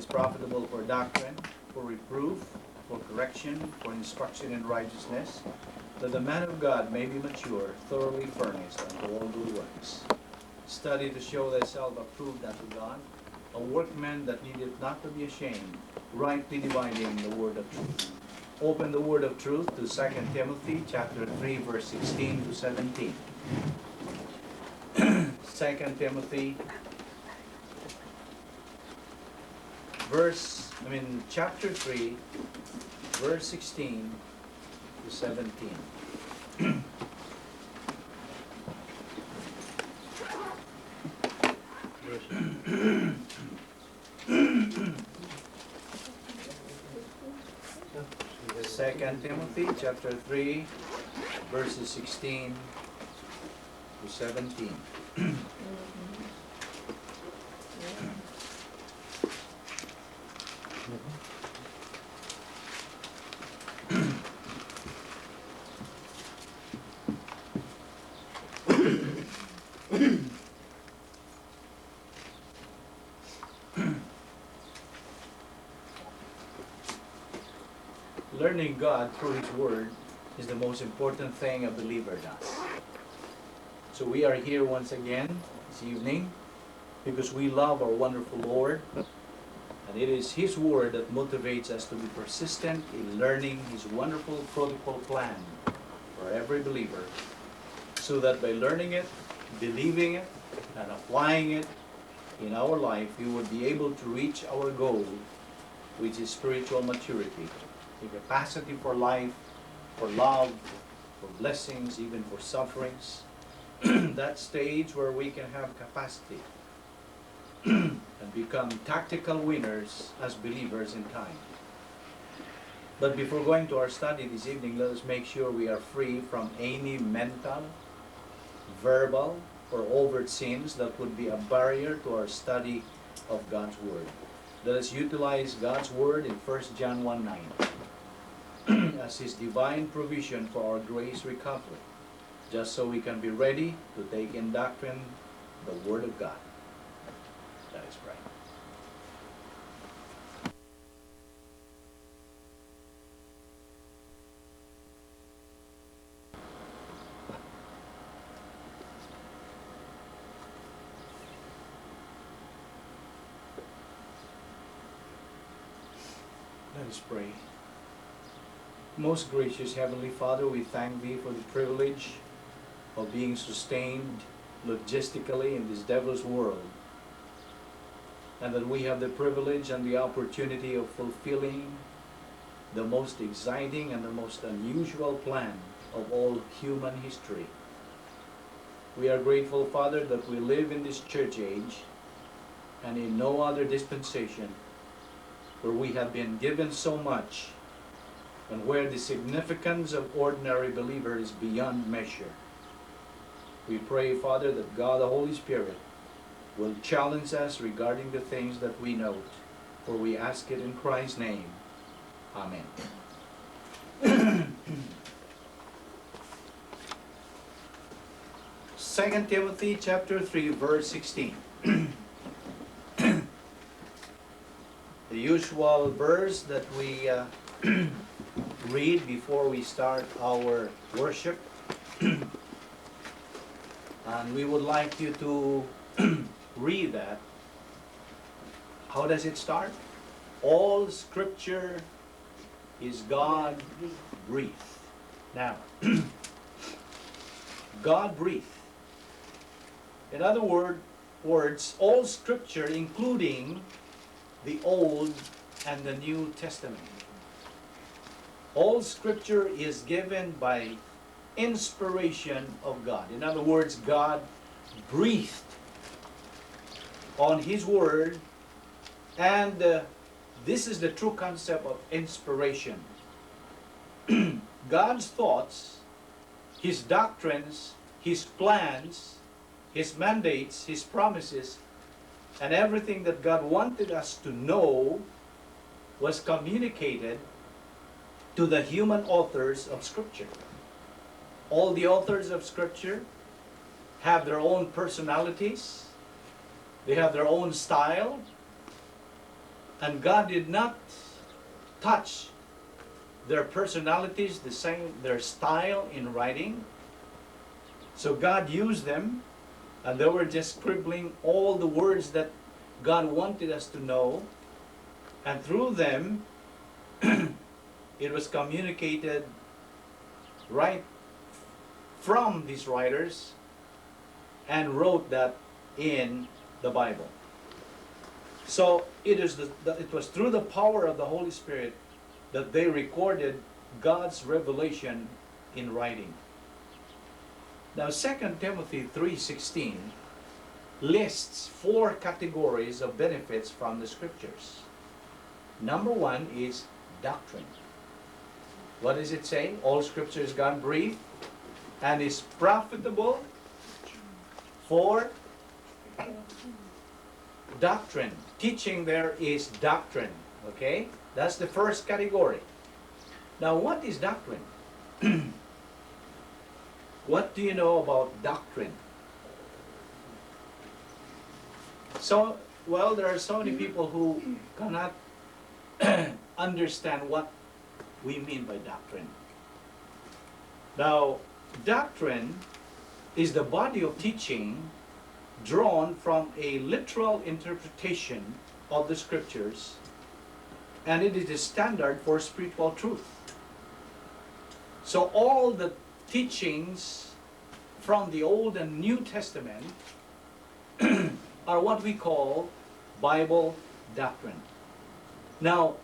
is profitable for doctrine, for reproof, for correction, for instruction in righteousness, that the man of God may be mature, thoroughly furnished unto all good works. Study to show thyself approved unto God, a workman that needeth not to be ashamed, rightly dividing the word of truth. Open the word of truth to 2 Timothy chapter 3, verse 16 to 17. 2 Timothy chapter 3, verse 16 to 17. Second Timothy chapter 3, verses 16 to 17. Learning God through His Word is the most important thing a believer does. So we are here once again this evening because we love our wonderful Lord, and it is His Word that motivates us to be persistent in learning His wonderful protocol plan for every believer, so that by learning it, believing it, and applying it in our life, we would be able to reach our goal, which is spiritual maturity. The capacity for life, for love, for blessings, even for sufferings. That stage where we can have capacity and become tactical winners as believers in time. But before going to our study this evening, let us make sure we are free from any mental, verbal, or overt sins that would be a barrier to our study of God's Word. Let us utilize God's Word in 1 John 1:9. As His divine provision for our grace recovery, just so we can be ready to take in doctrine the Word of God. Let us pray. Let us pray. Most gracious Heavenly Father, we thank Thee for the privilege of being sustained logistically in this devil's world, and that we have the privilege and the opportunity of fulfilling the most exciting and the most unusual plan of all human history. We are grateful, Father, that we live in this church age and in no other dispensation where we have been given so much and where the significance of ordinary believer is beyond measure. We pray, Father, that God the Holy Spirit will challenge us regarding the things that we note, for we ask it in Christ's name. Amen. 2 Timothy chapter 3, verse 16. The usual verse that we read before we start our worship. And we would like you to read that. How does it start? All Scripture is God-breathed. Now, God-breathed. In other words, all Scripture, including the Old and the New Testament. All Scripture is given by inspiration of God. In other words, God breathed on His Word, and this is the true concept of inspiration. God's thoughts, His doctrines, His plans, His mandates, His promises, and everything that God wanted us to know was communicated to the human authors of Scripture. All the authors of Scripture have their own personalities. They have their own style. And God did not touch their personalities, their style in writing. So God used them, and they were just scribbling all the words that God wanted us to know, and through them it was communicated right from these writers, and wrote that in the Bible. So it was through the power of the Holy Spirit that they recorded God's revelation in writing. Now 2 Timothy 3:16 lists 4 categories of benefits from the Scriptures. Number 1 is doctrine. What does it say? All Scripture is God-breathed and is profitable for doctrine. Teaching there is doctrine. Okay? That's the first category. Now, what is doctrine? What do you know about doctrine? So, well, there are so many people who cannot understand what we mean by doctrine. Now, doctrine is the body of teaching drawn from a literal interpretation of the Scriptures, and it is the standard for spiritual truth. So all the teachings from the Old and New Testament are what we call Bible doctrine. Now,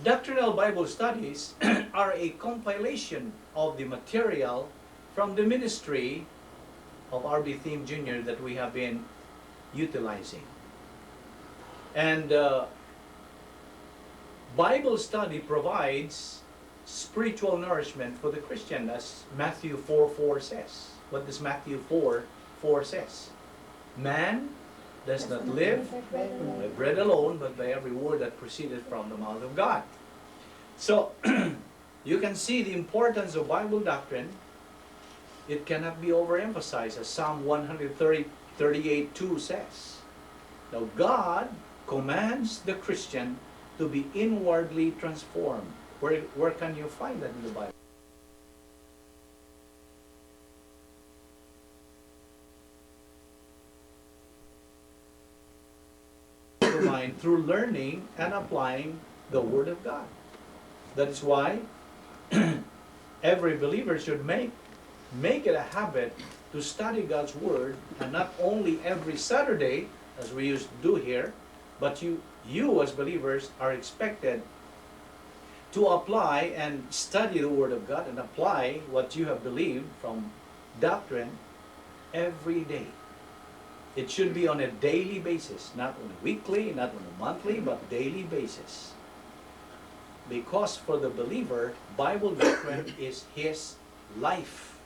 doctrinal Bible studies are a compilation of the material from the ministry of R.B. Thiem Jr. that we have been utilizing. And Bible study provides spiritual nourishment for the Christian, as Matthew 4:4 says. What does Matthew 4:4 says? Man does not live by bread alone, but by every word that proceeded from the mouth of God. So, you can see the importance of Bible doctrine. It cannot be overemphasized, as Psalm 138:2 says. Now, God commands the Christian to be inwardly transformed. Where can you find that in the Bible? Mind through learning and applying the Word of God. That is why every believer should make it a habit to study God's Word, and not only every Saturday, as we used to do here, but you as believers are expected to apply and study the Word of God and apply what you have believed from doctrine every day. It should be on a daily basis, not on a weekly, not on a monthly, but daily basis. Because for the believer, Bible doctrine is his life.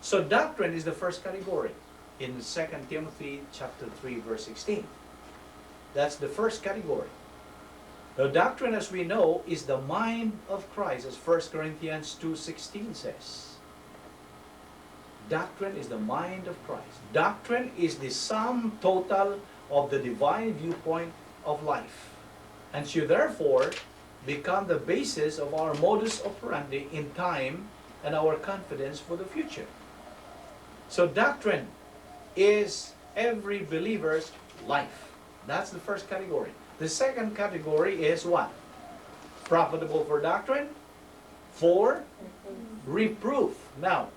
So doctrine is the first category in 2 Timothy chapter 3, verse 16. That's the first category. The doctrine, as we know, is the mind of Christ, as 1 Corinthians 2:16 says. Doctrine is the mind of Christ. Doctrine is the sum total of the divine viewpoint of life, and should therefore become the basis of our modus operandi in time and our confidence for the future. So doctrine is every believer's life. That's the first category. The second category is what? Profitable for doctrine, for reproof. Now,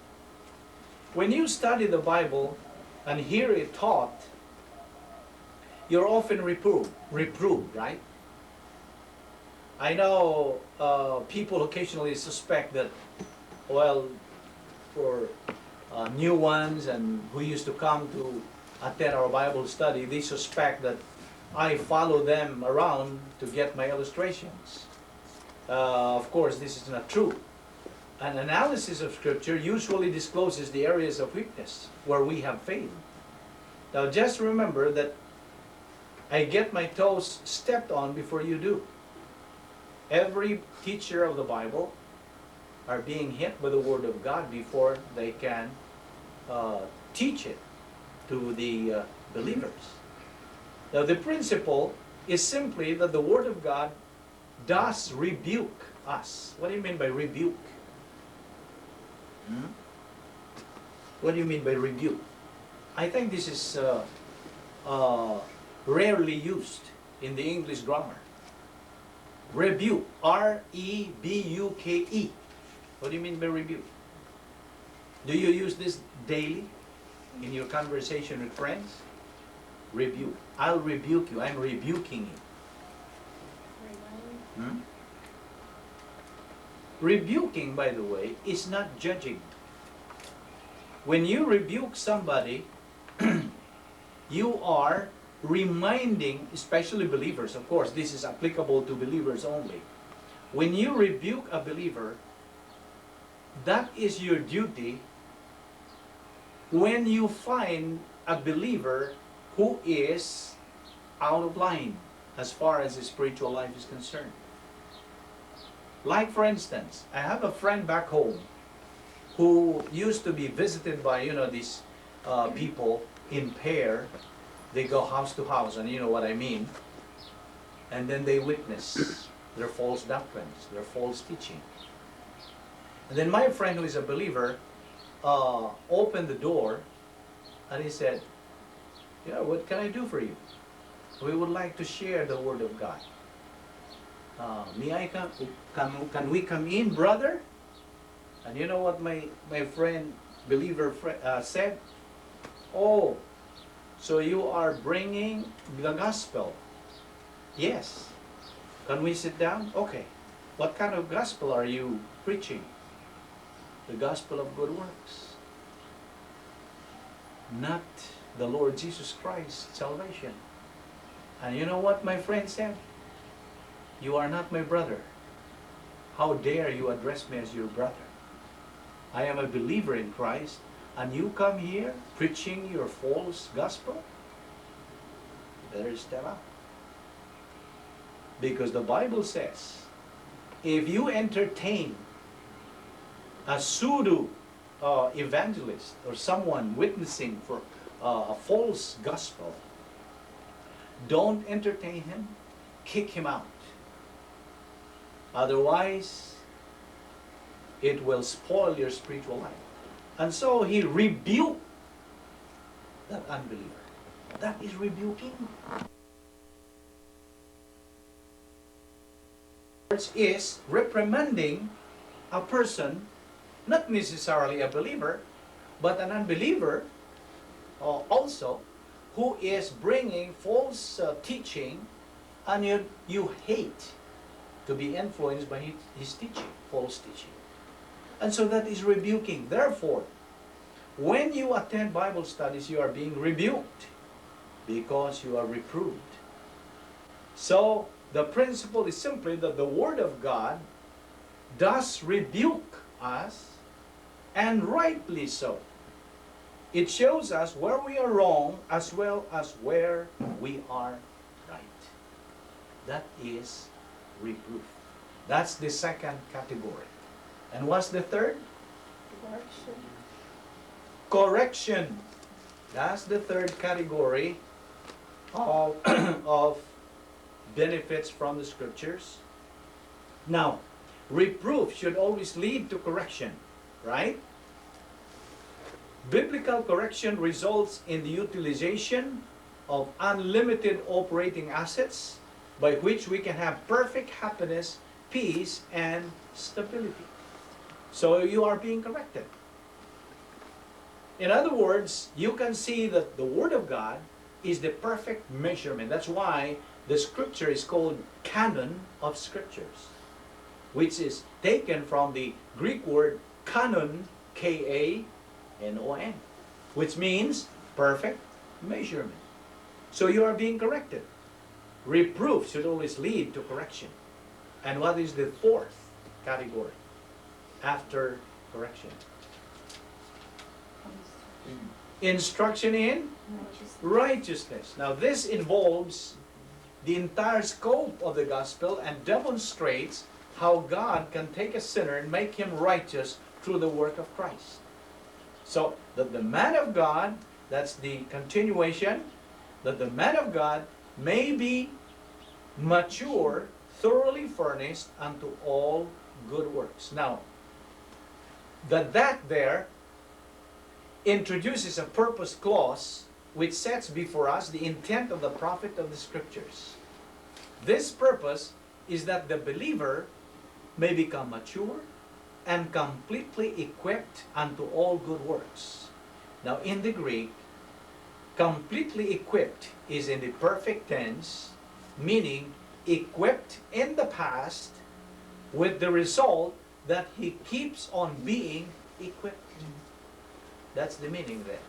when you study the Bible and hear it taught, you're often reproved, right? I know people occasionally suspect that, well, for new ones and who used to come to attend our Bible study, they suspect that I follow them around to get my illustrations. Of course, this is not true. An analysis of Scripture usually discloses the areas of weakness where we have failed. Now just remember that I get my toes stepped on before you do. Every teacher of the Bible are being hit by the Word of God before they can teach it to the believers. Now the principle is simply that the Word of God does rebuke us. What do you mean by rebuke? What do you mean by rebuke? I think this is rarely used in the English grammar. Rebuke, R-E-B-U-K-E. What do you mean by rebuke? Do you use this daily in your conversation with friends? Rebuke. I'll rebuke you. I'm rebuking you. Rebuking, by the way, is not judging. When you rebuke somebody, you are reminding, especially believers, of course, this is applicable to believers only. When you rebuke a believer, that is your duty when you find a believer who is out of line as far as his spiritual life is concerned. Like, for instance, I have a friend back home who used to be visited by, these people in pair. They go house to house, and you know what I mean. And then they witness their false doctrines, their false teaching. And then my friend, who is a believer, opened the door, and he said, what can I do for you? We would like to share the Word of God. May I come? Can we come in, brother? And you know what my friend, believer said? Oh, so you are bringing the gospel? Yes. Can we sit down? Okay. What kind of gospel are you preaching? The gospel of good works. Not the Lord Jesus Christ salvation. And you know what my friend said? You are not my brother. How dare you address me as your brother? I am a believer in Christ, and you come here preaching your false gospel? Better step up. Because the Bible says, if you entertain a pseudo evangelist or someone witnessing for a false gospel, don't entertain him, kick him out. Otherwise, it will spoil your spiritual life. And so he rebuked that unbeliever. That is rebuking. Is reprimanding a person, not necessarily a believer, but an unbeliever also, who is bringing false teaching, and you hate to be influenced by his teaching, false teaching. And so that is rebuking. Therefore, when you attend Bible studies, you are being rebuked because you are reproved. So, the principle is simply that the Word of God does rebuke us, and rightly so. It shows us where we are wrong as well as where we are right. That is reproof. That's the second category. And what's the third? Correction. Correction. That's the third category of benefits from the Scriptures. Now, reproof should always lead to correction, right? Biblical correction results in the utilization of unlimited operating assets by which we can have perfect happiness, peace, and stability. So you are being corrected. In other words, you can see that the Word of God is the perfect measurement. That's why the Scripture is called canon of Scriptures, which is taken from the Greek word kanon, K-A-N-O-N, which means perfect measurement. So you are being corrected. Reproof should always lead to correction. And what is the fourth category after correction? Instruction in righteousness. Now this involves the entire scope of the gospel and demonstrates how God can take a sinner and make him righteous through the work of Christ. So that the man of God, that's the continuation, that the man of God may be mature, thoroughly furnished unto all good works. Now, that there introduces a purpose clause which sets before us the intent of the prophet of the Scriptures. This purpose is that the believer may become mature and completely equipped unto all good works. Now, in the Greek, completely equipped is in the perfect tense, meaning equipped in the past, with the result that he keeps on being equipped. That's the meaning there.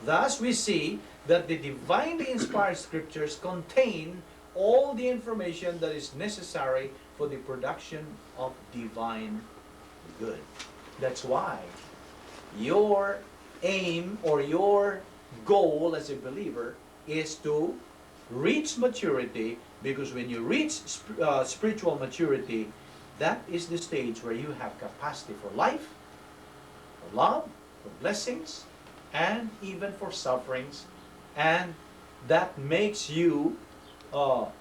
Thus we see that the divinely inspired Scriptures contain all the information that is necessary for the production of divine good. That's why your aim or your goal as a believer is to reach maturity, because when you reach spiritual maturity, that is the stage where you have capacity for life, for love, for blessings, and even for sufferings, and that makes you able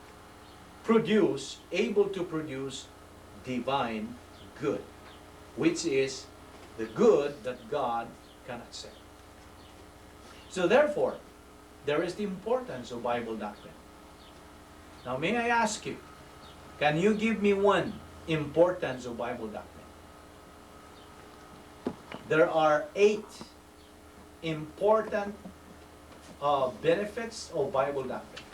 to produce divine good, which is the good that God can accept. So therefore, there is the importance of Bible doctrine. Now may I ask you, can you give me one importance of Bible doctrine? There are 8 important benefits of Bible doctrine.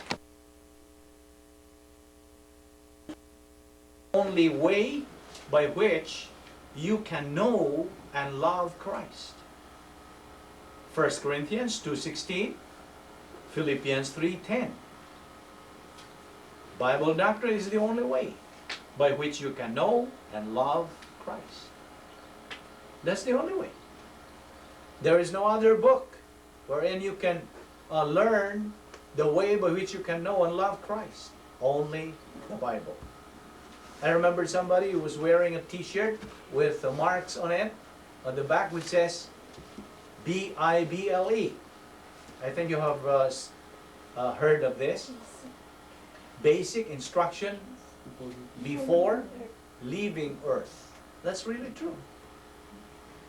Only way by which you can know and love Christ. 1 Corinthians 2:16, Philippians 3:10. Bible doctrine is the only way by which you can know and love Christ. That's the only way. There is no other book wherein you can learn the way by which you can know and love Christ. Only the Bible. I remember somebody who was wearing a t-shirt with marks on it, on the back, which says B-I-B-L-E. I think you have heard of this. Basic instruction before leaving earth. That's really true.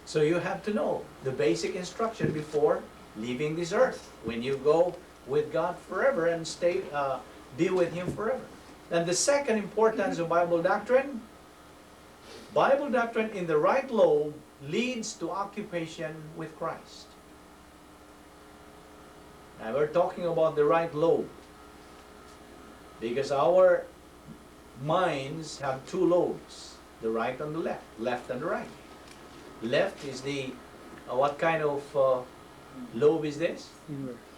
So you have to know the basic instruction before leaving this earth, when you go with God forever and be with Him forever. And the second importance of Bible doctrine in the right lobe leads to occupation with Christ. Now we're talking about the right lobe, because our minds have 2 lobes, the right and the left and the right. Left is the, what kind of lobe is this?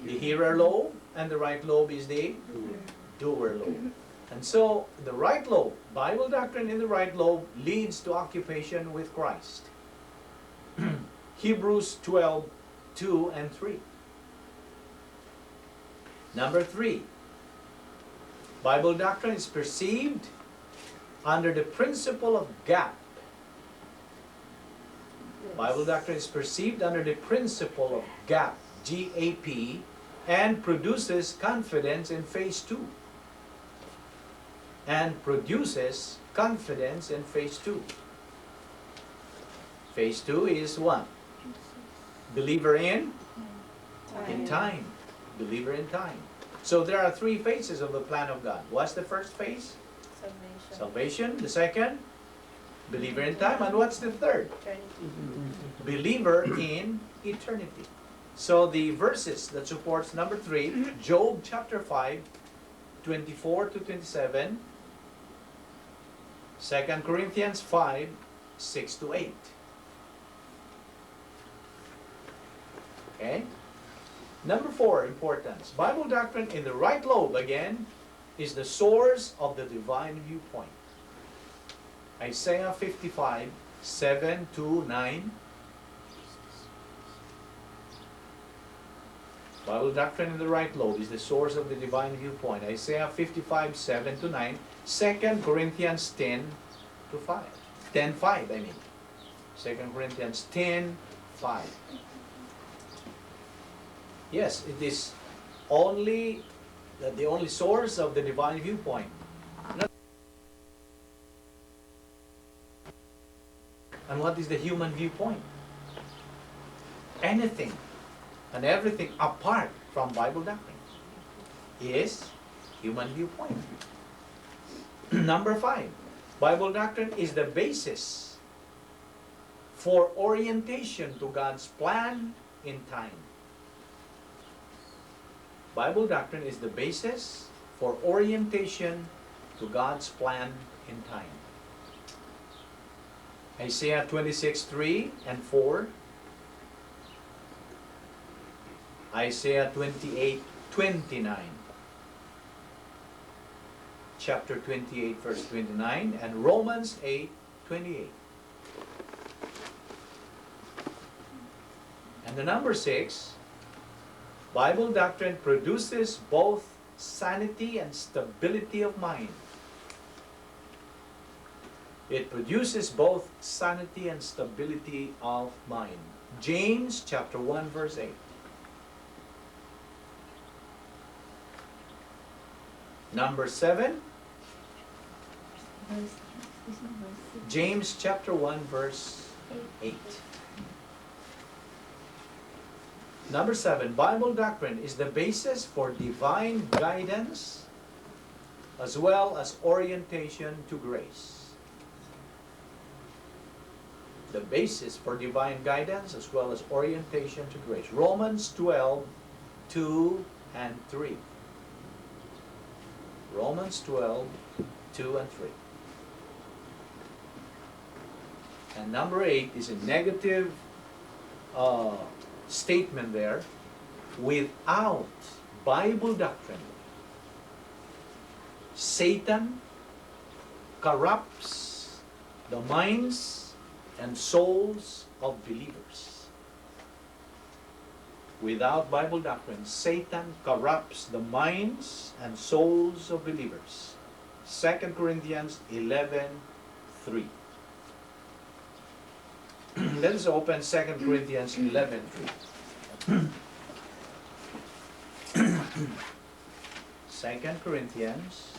The hearer lobe, and the right lobe is the doer lobe. And so the right lobe, Bible doctrine in the right lobe, leads to occupation with Christ. Hebrews 12:2 and 3. Number 3, Bible doctrine is perceived under the principle of gap. Bible doctrine is perceived under the principle of gap, G-A-P, and produces confidence in phase 2. And produces confidence in phase 2. Phase 2 is what? Believer in time. Believer in time. So there are 3 phases of the plan of God. What's the first phase? Salvation. The second? Believer in time. And what's the third? Believer in eternity. So the verses that supports number 3, Job chapter 5, 24 to 27, 2 Corinthians 5, 6 to 8. Okay? Number 4, importance. Bible doctrine in the right lobe, again, is the source of the divine viewpoint. Isaiah 55, 7 to 9. Bible doctrine in the right lobe is the source of the divine viewpoint. Isaiah 55, 7 to 9. 2 Corinthians 10 to 5. 10, 5, I mean. 2 Corinthians 10, 5. Yes, it is only the only source of the divine viewpoint. And what is the human viewpoint? Anything and everything apart from Bible doctrine is human viewpoint. Number 5, Bible doctrine is the basis for orientation to God's plan in time. Bible doctrine is the basis for orientation to God's plan in time. Isaiah 26:3 and 4. Isaiah 28:29. Chapter 28, verse 29, and Romans 8:28. And the number 6, Bible doctrine produces both sanity and stability of mind. It produces both sanity and stability of mind. James chapter 1, verse 8. Number 7, James chapter 1, verse 8. Number 7, Bible doctrine is the basis for divine guidance as well as orientation to grace. The basis for divine guidance as well as orientation to grace. Romans 12:2 and 3. Romans 12:2 and 3. And number 8 is a negative statement there. Without Bible doctrine, Satan corrupts the minds and souls of believers. Without Bible doctrine, Satan corrupts the minds and souls of believers. 2 Corinthians 11:3. Let us open 2 Corinthians 11:3. 2 Corinthians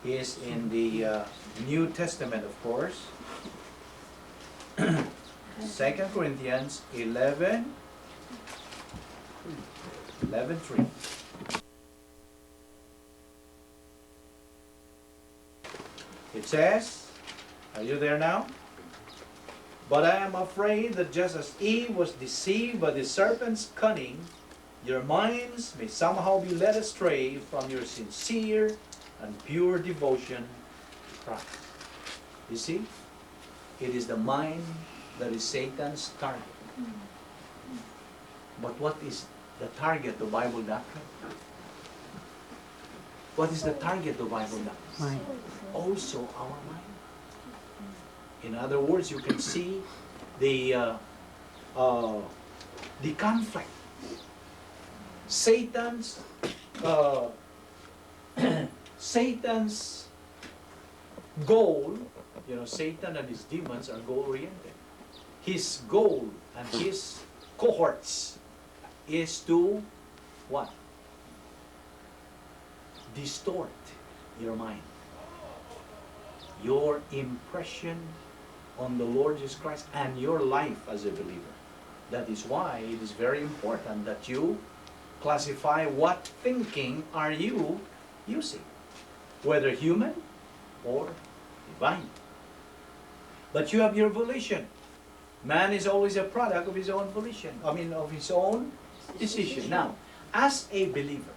is in the New Testament, of course. 2 Corinthians 11:3. It says, are you there now? But I am afraid that just as Eve was deceived by the serpent's cunning, your minds may somehow be led astray from your sincere and pure devotion to Christ. You see? It is the mind that is Satan's target. But what is the target of Bible doctrine? What is the target of Bible doctrine? Mind. Also our mind. In other words, you can see the conflict. Satan's goal, Satan and his demons are goal-oriented. His goal and his cohorts is to what? Distort your mind. Your impression on the Lord Jesus Christ and your life as a believer. That is why it is very important that you classify what thinking are you using, whether human or divine. But you have your volition. Man is always a product of his own volition. Of his own decision. Now, as a believer,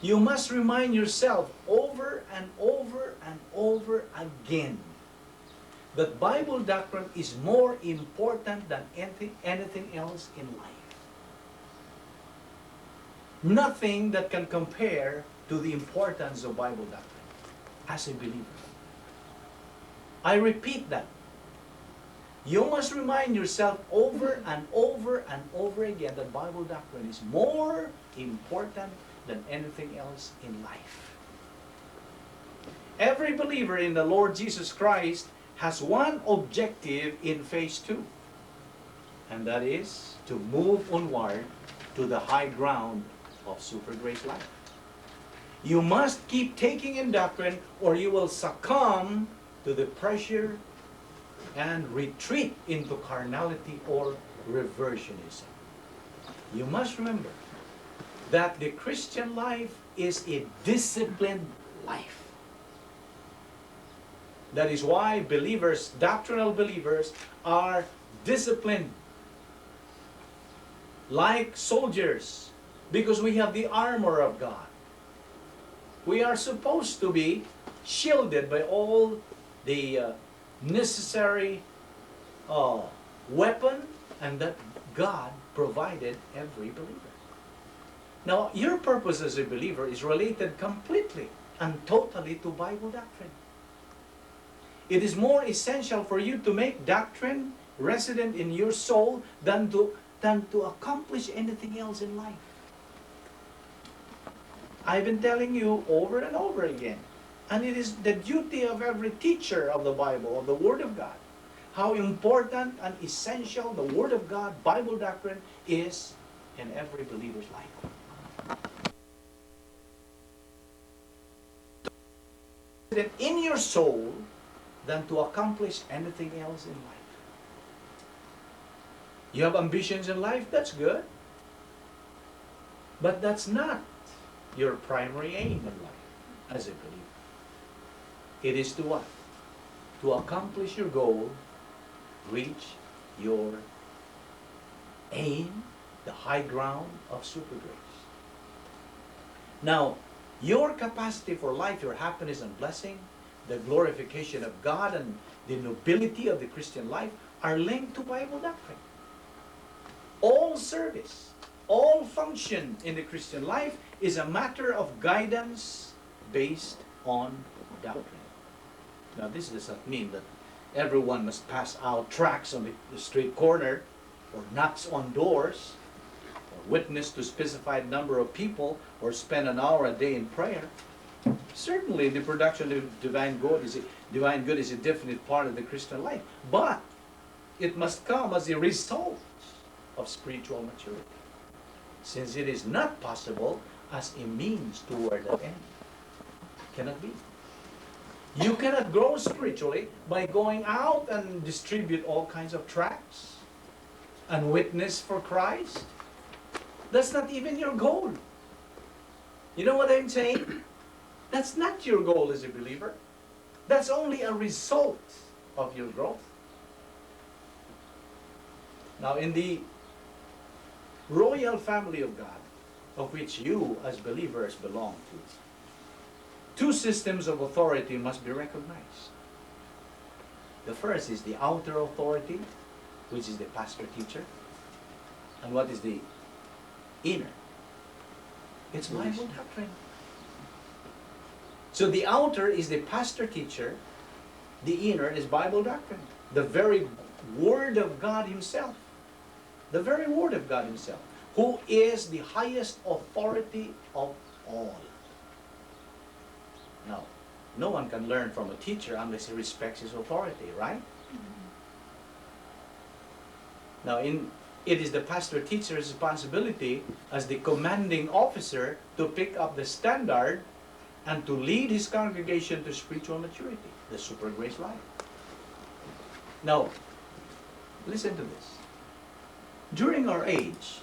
you must remind yourself over and over and over again that Bible doctrine is more important than anything else in life. Nothing that can compare to the importance of Bible doctrine as a believer. I repeat that. You must remind yourself over and over and over again that Bible doctrine is more important than anything else in life. Every believer in the Lord Jesus Christ has one objective in phase 2, and that is to move onward to the high ground of super grace life. You must keep taking in doctrine or you will succumb to the pressure and retreat into carnality or reversionism. You must remember that the Christian life is a disciplined life. That is why believers, doctrinal believers, are disciplined like soldiers, because we have the armor of God. We are supposed to be shielded by all the necessary weapon, and that God provided every believer. Now, your purpose as a believer is related completely and totally to Bible doctrine. It is more essential for you to make doctrine resident in your soul than to accomplish anything else in life. I've been telling you over and over again, and it is the duty of every teacher of the Bible, of the Word of God, how important and essential the Word of God, Bible doctrine, is in every believer's life. In your soul than to accomplish anything else in life. You have ambitions in life, that's good. But that's not your primary aim in life as a believer. It is to what? To accomplish your goal, reach your aim, the high ground of super grace. Now, your capacity for life, your happiness and blessing, the glorification of God and the nobility of the Christian life are linked to Bible doctrine. All service, all function in the Christian life is a matter of guidance based on doctrine. Now, this does not mean that everyone must pass out tracts on the street corner, or knocks on doors, or witness to a specified number of people, or spend an hour a day in prayer. Certainly, the production of divine good is a definite part of the Christian life, but it must come as a result of spiritual maturity, since it is not possible as a means toward that end. It cannot be. You cannot grow spiritually by going out and distribute all kinds of tracts and witness for Christ. That's not even your goal. You know what I'm saying? That's not your goal as a believer. That's only a result of your growth. Now, in the royal family of God, of which you as believers belong to, two systems of authority must be recognized. The first is the outer authority, which is the pastor-teacher. And what is the inner? It's Bible doctrine. So the outer is the pastor-teacher, the inner is Bible doctrine. The very Word of God Himself. The very Word of God Himself, who is the highest authority of all. Now, no one can learn from a teacher unless he respects his authority, right? Now, it is the pastor-teacher's responsibility as the commanding officer to pick up the standard and to lead his congregation to spiritual maturity, the super grace life. Now, listen to this. During our age,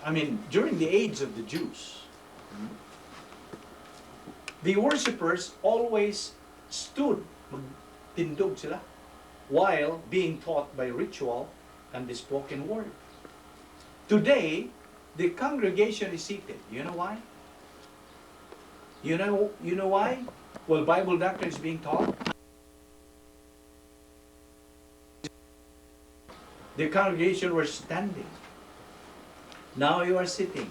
during the age of the Jews, the worshippers always stood, tindog sila, while being taught by ritual and the spoken word. Today, the congregation is seated. You know why? You know why? Well, Bible doctrine is being taught. The congregation were standing. Now you are sitting.